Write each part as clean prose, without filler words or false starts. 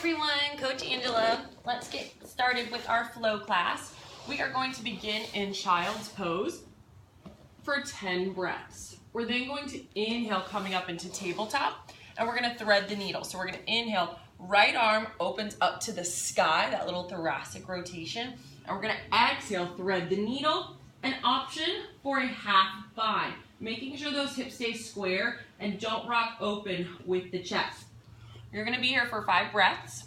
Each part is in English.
everyone, Coach Angela. Let's get started with our flow class. We are going to begin in child's pose for 10 breaths. We're then going to inhale coming up into tabletop, and we're going to thread the needle. So we're going to inhale, right arm opens up to the sky, that little thoracic rotation, and we're going to exhale, thread the needle, an option for a half bind, making sure those hips stay square and don't rock open with the chest. You're going to be here for 5 breaths.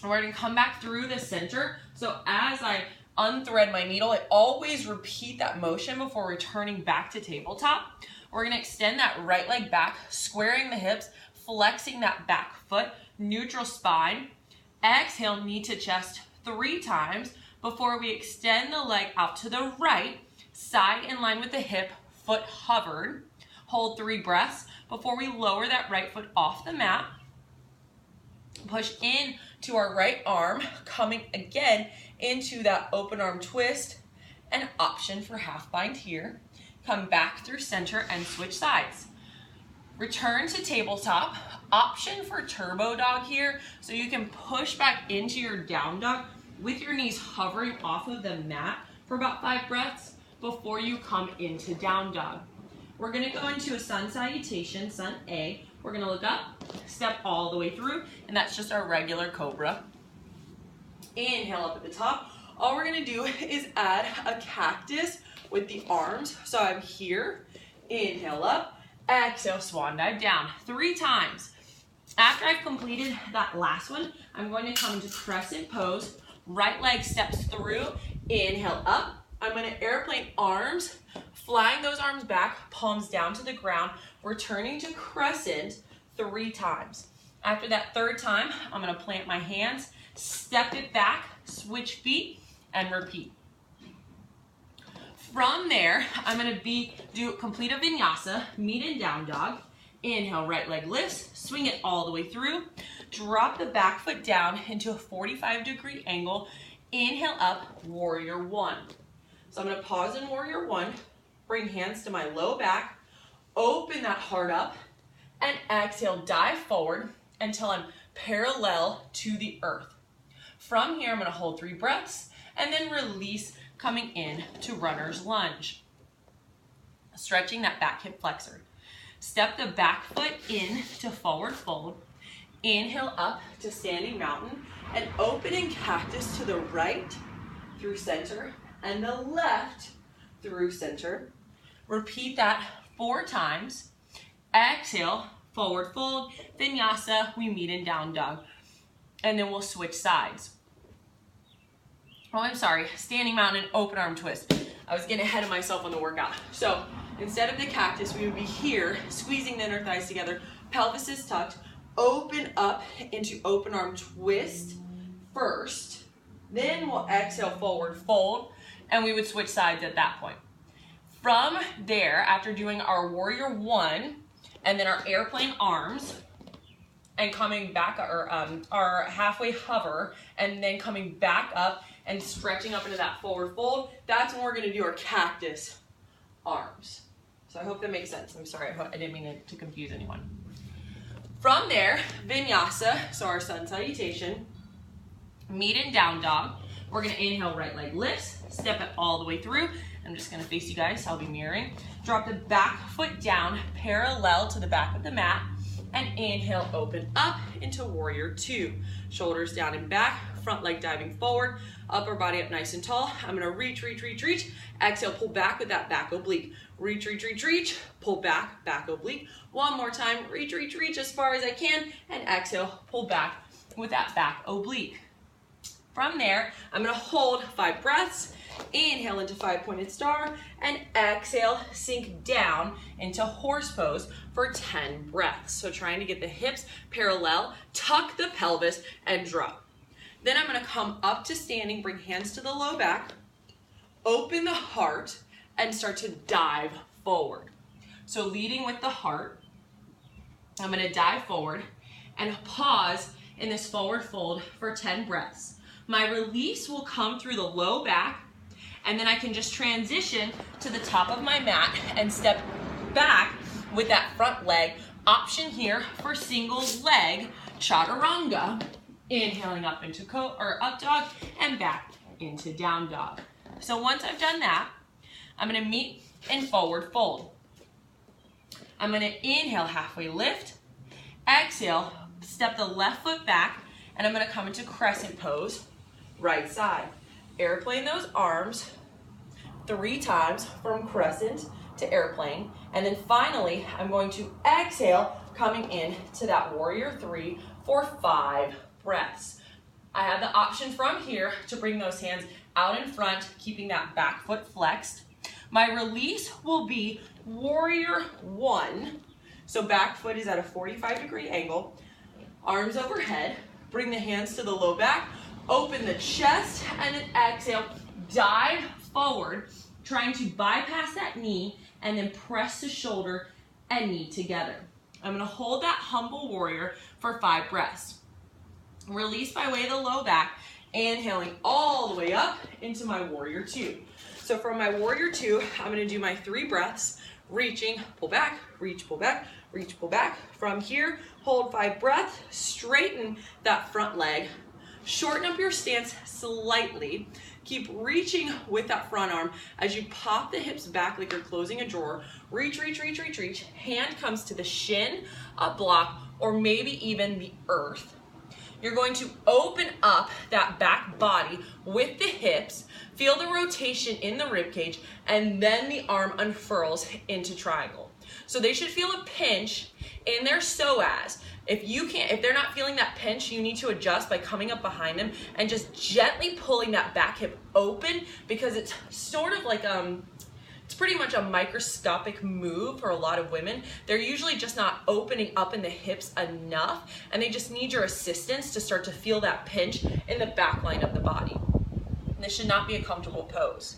We're going to come back through the center. So as I unthread my needle, I always repeat that motion before returning back to tabletop. We're going to extend that right leg back, squaring the hips, flexing that back foot, neutral spine. Exhale, knee to chest 3 times before we extend the leg out to the right, side in line with the hip, foot hovered. Hold 3 breaths before we lower that right foot off the mat. Push in to our right arm, coming again into that open arm twist. An option for half bind here. Come back through center and switch sides. Return to tabletop. Option for turbo dog here, so you can push back into your down dog with your knees hovering off of the mat for about 5 breaths before you come into down dog. We're going to go into a sun salutation, sun A. We're going to look up, step all the way through, and that's just our regular cobra. Inhale up at the top. All we're going to do is add a cactus with the arms. So I'm here, inhale up, exhale, swan dive down 3 times. After I've completed that last one, I'm going to come into crescent pose. Right leg steps through, inhale up. I'm going to airplane arms, flying those arms back, palms down to the ground, returning to crescent 3 times. After that 3rd time, I'm going to plant my hands, step it back, switch feet, and repeat. From there, I'm going to complete a vinyasa, meet in down dog. Inhale, right leg lifts, swing it all the way through. Drop the back foot down into a 45-degree angle. Inhale up, warrior 1. So I'm going to pause in warrior 1, bring hands to my low back, open that heart up, and exhale, dive forward until I'm parallel to the earth. From here, I'm going to hold 3 breaths and then release, coming in to runner's lunge. Stretching that back hip flexor. Step the back foot in to forward fold. Inhale up to standing mountain and opening cactus to the right through center and the left through center. Repeat that 4 times. Exhale, forward fold, vinyasa, we meet in down dog. And then we'll switch sides. Oh, I'm sorry, standing mountain, open arm twist. I was getting ahead of myself on the workout. So instead of the cactus, we would be here, squeezing the inner thighs together, pelvis is tucked, open up into open arm twist first. Then we'll exhale, forward fold, and we would switch sides at that point. From there, after doing our warrior 1, and then our airplane arms, and coming back, our halfway hover, and then coming back up and stretching up into that forward fold, that's when we're going to do our cactus arms. So I hope that makes sense. I'm sorry, I didn't mean to confuse anyone. From there, vinyasa, so our sun salutation, meet in down dog. We're going to inhale, right leg lifts, step it all the way through. I'm just going to face you guys, so I'll be mirroring. Drop the back foot down, parallel to the back of the mat, and inhale, open up into warrior 2. Shoulders down and back, front leg diving forward, upper body up nice and tall. I'm going to reach, reach, reach, reach. Exhale, pull back with that back oblique. Reach, reach, reach, reach. Pull back, back oblique. One more time, reach, reach, reach as far as I can, and exhale, pull back with that back oblique. From there, I'm going to hold 5 breaths, inhale into 5-pointed star, and exhale, sink down into horse pose for 10 breaths. So trying to get the hips parallel, tuck the pelvis, and drop. Then I'm going to come up to standing, bring hands to the low back, open the heart, and start to dive forward. So leading with the heart, I'm going to dive forward and pause in this forward fold for 10 breaths. My release will come through the low back, and then I can just transition to the top of my mat and step back with that front leg. Option here for single leg Chaturanga. Inhaling up into up dog and back into down dog. So once I've done that, I'm going to meet in forward fold. I'm going to inhale, halfway lift. Exhale, step the left foot back, and I'm going to come into crescent pose, right side. Airplane those arms 3 times from crescent to airplane. And then finally, I'm going to exhale, coming in to that warrior 3 for 5 breaths. I have the option from here to bring those hands out in front, keeping that back foot flexed. My release will be warrior 1. So back foot is at a 45-degree angle. Arms overhead. Bring the hands to the low back. Open the chest and then exhale. Dive forward, trying to bypass that knee and then press the shoulder and knee together. I'm going to hold that humble warrior for 5 breaths. Release by way of the low back, inhaling all the way up into my warrior 2. So from my warrior 2, I'm going to do my 3 breaths, reaching, pull back, reach, pull back, reach, pull back. From here, hold 5 breaths, straighten that front leg, shorten up your stance slightly, keep reaching with that front arm as you pop the hips back like you're closing a drawer. Reach, reach, reach, reach, reach. Hand comes to the shin, a block, or maybe even the earth. You're going to open up that back body with the hips, feel the rotation in the rib cage, and then the arm unfurls into triangle. So they should feel a pinch in their psoas. If they're not feeling that pinch, you need to adjust by coming up behind them and just gently pulling that back hip open, because it's sort of like it's pretty much a microscopic move for a lot of women. They're usually just not opening up in the hips enough, and they just need your assistance to start to feel that pinch in the back line of the body. And this should not be a comfortable pose.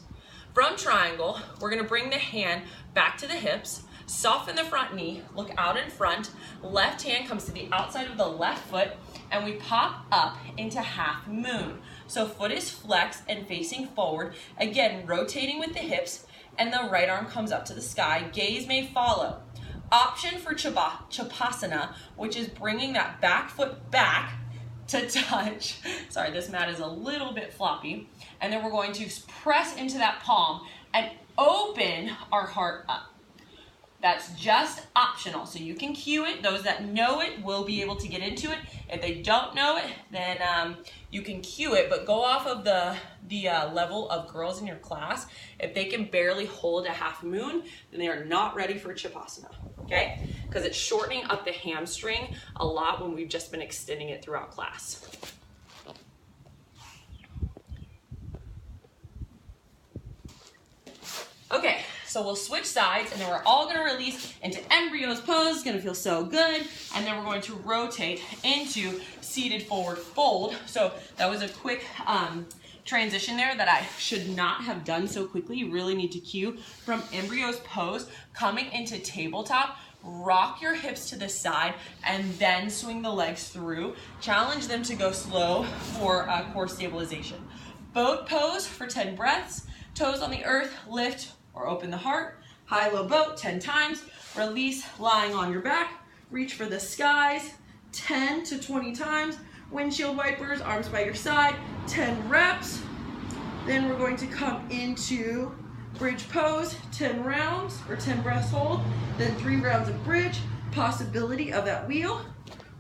From triangle, we're gonna bring the hand back to the hips, soften the front knee, look out in front, left hand comes to the outside of the left foot, and we pop up into half moon. So foot is flexed and facing forward, again, rotating with the hips, and the right arm comes up to the sky. Gaze may follow. Option for Chapasana, which is bringing that back foot back to touch. Sorry, this mat is a little bit floppy. And then we're going to press into that palm and open our heart up. That's just optional, so you can cue it. Those that know it will be able to get into it. If they don't know it, then you can cue it, but go off of the level of girls in your class. If they can barely hold a half moon, then they are not ready for Chapasana, okay? Because it's shortening up the hamstring a lot when we've just been extending it throughout class. Okay. So we'll switch sides, and then we're all going to release into embryo's pose. It's going to feel so good. And then we're going to rotate into seated forward fold. So that was a quick transition there that I should not have done so quickly. You really need to cue from embryo's pose, coming into tabletop. Rock your hips to the side and then swing the legs through. Challenge them to go slow for core stabilization. Boat pose for 10 breaths. Toes on the earth, lift or open the heart. High-low boat 10 times. Release lying on your back. Reach for the skies 10 to 20 times. Windshield wipers, arms by your side, 10 reps. Then we're going to come into bridge pose, 10 rounds or 10 breaths hold. Then 3 rounds of bridge. Possibility of that wheel.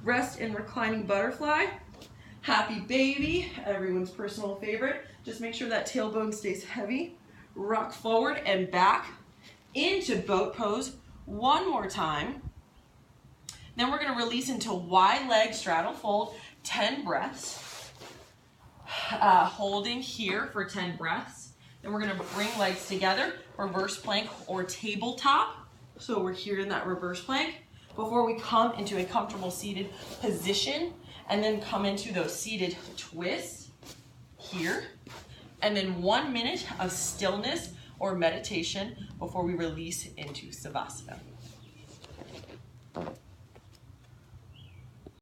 Rest in reclining butterfly. Happy baby, everyone's personal favorite. Just make sure that tailbone stays heavy. Rock forward and back into boat pose one more time. Then we're going to release into wide leg straddle fold, 10 breaths. Holding here for 10 breaths. Then we're going to bring legs together, reverse plank or tabletop. So we're here in that reverse plank before we come into a comfortable seated position, and then come into those seated twists here. And then 1 minute of stillness or meditation before we release into Savasana.